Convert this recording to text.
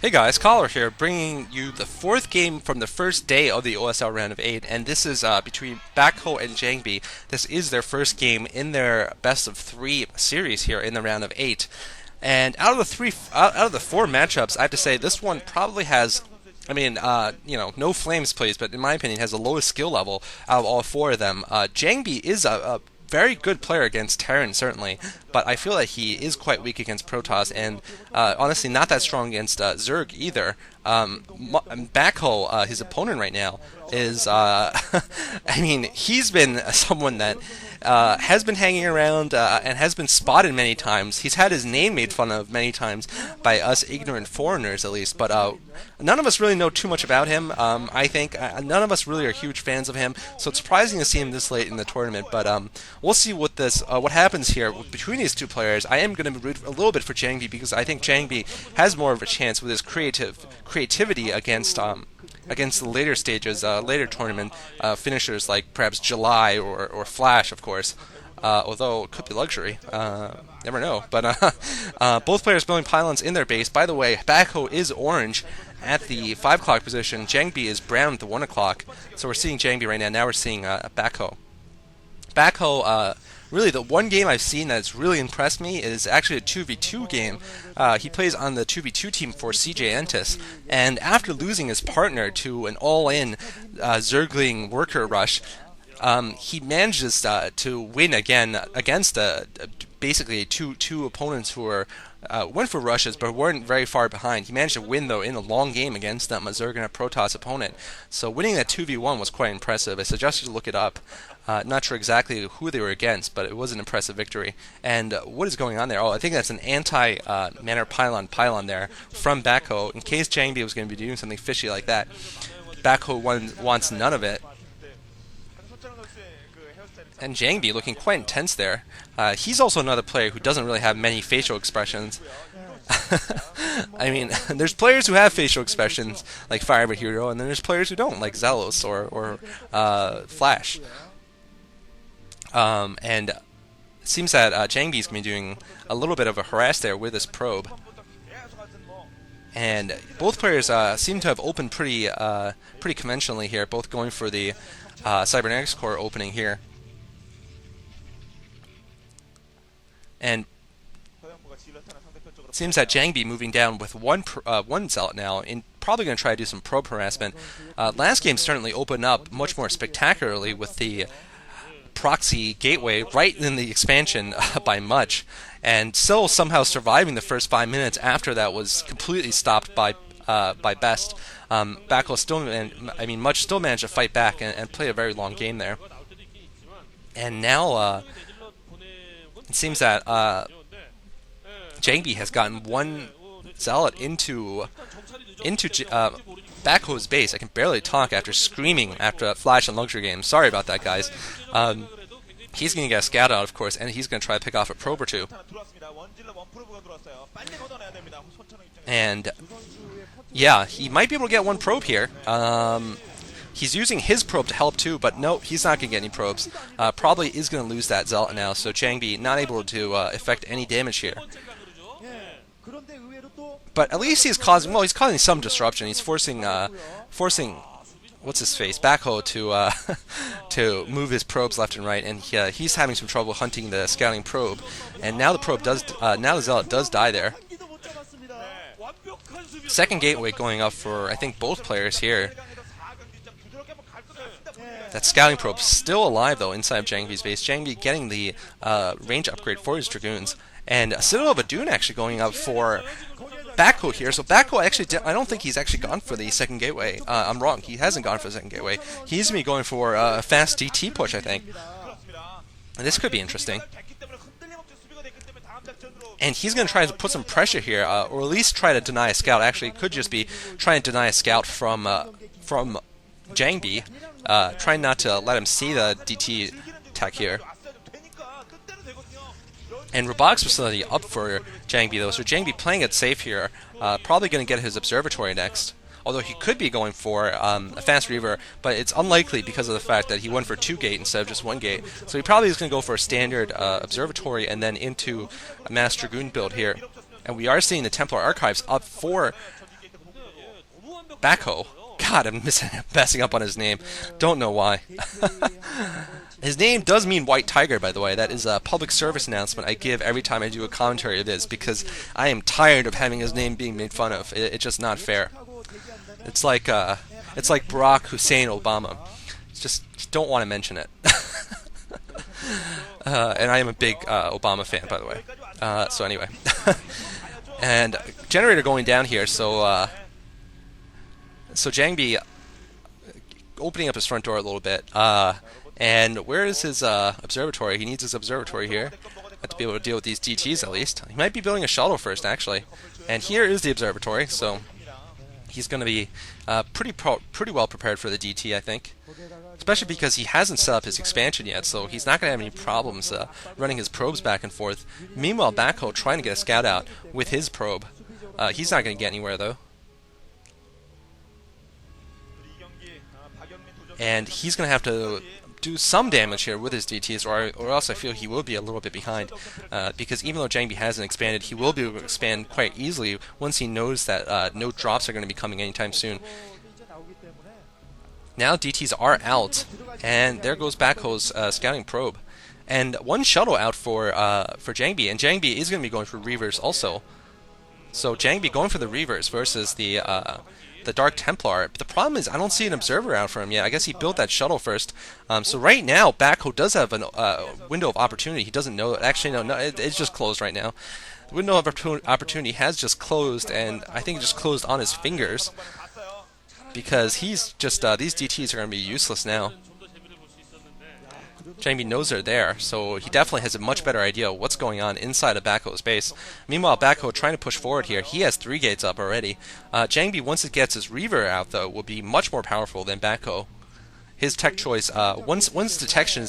Hey guys, Caller here, bringing you the fourth game from the first day of the OSL round of 8, and this is between Backho and Jangbi. This is their first game in their best of 3 series here in the round of 8. And out of the four matchups, I have to say this one probably has, no flames please, but in my opinion has the lowest skill level out of all four of them. Jangbi is a very good player against Terran, certainly, but I feel that he is quite weak against Protoss, and honestly not that strong against Zerg either. Backho, his opponent right now, is, he's been someone that has been hanging around and has been spotted many times. He's had his name made fun of many times by us ignorant foreigners, at least, but none of us really know too much about him. I think none of us really are huge fans of him, so it's surprising to see him this late in the tournament. But we'll see what happens here between these two players. I am going to root a little bit for Jangbi because I think Jangbi has more of a chance with his creativity against the later stages, later tournament finishers like perhaps July or Flash, of course. Although it could be luxury, never know. But both players building pylons in their base. By the way, Backho is orange at the 5 o'clock position. Jangbi is brown at the 1 o'clock. So we're seeing Jangbi right now. Now we're seeing Backho. Backho, really the one game I've seen that's really impressed me is actually a 2v2 game. He plays on the 2v2 team for CJ Entis, and after losing his partner to an all-in Zergling worker rush, he manages to win again against basically two opponents who went for rushes but weren't very far behind. He managed to win, though, in a long game against them, a Zerg and a Protoss opponent. So winning that 2v1 was quite impressive. I suggest you look it up. Not sure exactly who they were against, but it was an impressive victory. And what is going on there? Oh, I think that's an anti-Manor pylon there from Backho, in case Jangbi was going to be doing something fishy like that. Backho wants none of it. And Jangbi looking quite intense there. He's also another player who doesn't really have many facial expressions. I mean, there's players who have facial expressions, like Firebird Hero, and then there's players who don't, like Zelos or Flash. And it seems that Jangbi's going to be doing a little bit of a harass there with this probe. And both players seem to have opened pretty conventionally here, both going for the Cybernetics Core opening here. And it seems that Jangbi moving down with one Zealot now, and probably going to try to do some probe harassment. Last game certainly opened up much more spectacularly with the proxy gateway right in the expansion by much, and still somehow surviving the first 5 minutes after that was completely stopped by Best. Backho Much still managed to fight back and play a very long game there. And now it seems that Jangbi has gotten one Zealot into Backho's base. I can barely talk after screaming after a Flash and Luxury game. Sorry about that, guys. He's going to get a scout out, of course, and he's going to try to pick off a probe or two. And yeah, he might be able to get one probe here. He's using his probe to help too, but no, he's not going to get any probes. Probably is going to lose that Zealot now, so Jangbi not able to effect any damage here. But at least he's causing some disruption. He's forcing what's his face, Backho to move his probes left and right, and he's having some trouble hunting the scouting probe. And now the Zealot does die there. Second gateway going up for I think both players here. That scouting probe still alive though inside of Jangbi's base. Jangbi getting the range upgrade for his Dragoons, and Citadel of Adun actually going up for Backho here. So Backho actually, I don't think he's actually gone for the second gateway. I'm wrong. He hasn't gone for the second gateway. He's going to be going for a fast DT push, I think. And this could be interesting. And he's going to try to put some pressure here, or at least try to deny a scout. Actually, it could just be trying to deny a scout from Jangbi, trying not to let him see the DT attack here. And Robotics Facility up for Jangbi though, so Jangbi playing it safe here, probably going to get his Observatory next. Although he could be going for a Fast Reaver, but it's unlikely because of the fact that he went for 2 gate instead of just 1 gate. So he probably is going to go for a standard Observatory and then into a Mass Dragoon build here. And we are seeing the Templar Archives up for Backho. God, I'm messing up on his name. Don't know why. His name does mean white tiger, by the way. That is a public service announcement I give every time I do a commentary of this, because I am tired of having his name being made fun of. It's just not fair. It's like Barack Hussein Obama. It's just, you don't want to mention it. And I am a big Obama fan, by the way. So anyway. And generator going down here, so Jangbi opening up his front door a little bit. And where is his observatory? He needs his observatory here to be able to deal with these DTs at least. He might be building a shuttle first, actually. And here is the observatory, so he's going to be pretty well prepared for the DT, I think. Especially because he hasn't set up his expansion yet, so he's not going to have any problems running his probes back and forth. Meanwhile, Backho trying to get a scout out with his probe. He's not going to get anywhere, though. And he's going to have to do some damage here with his DTs, or else I feel he will be a little bit behind. Because even though Jangbi hasn't expanded, he will be able to expand quite easily once he knows that no drops are going to be coming anytime soon. Now DTs are out, and there goes Backho's scouting probe. And one shuttle out for Jangbi, and Jangbi is going to be going for Reavers also. So Jangbi going for the Reavers versus the Dark Templar. But the problem is I don't see an observer out for him yet. I guess he built that shuttle first. So right now Backho does have a window of opportunity. He doesn't know it. Actually, no, it's just closed right now. The window of opportunity has just closed, and I think it just closed on his fingers. Because he's just, these DTs are going to be useless now. Jangbi knows they're there, so he definitely has a much better idea of what's going on inside of Backho's base. Meanwhile, Backho trying to push forward here. He has 3 gates up already. Jangbi, once it gets his Reaver out, though, will be much more powerful than Backho. His tech choice, once detection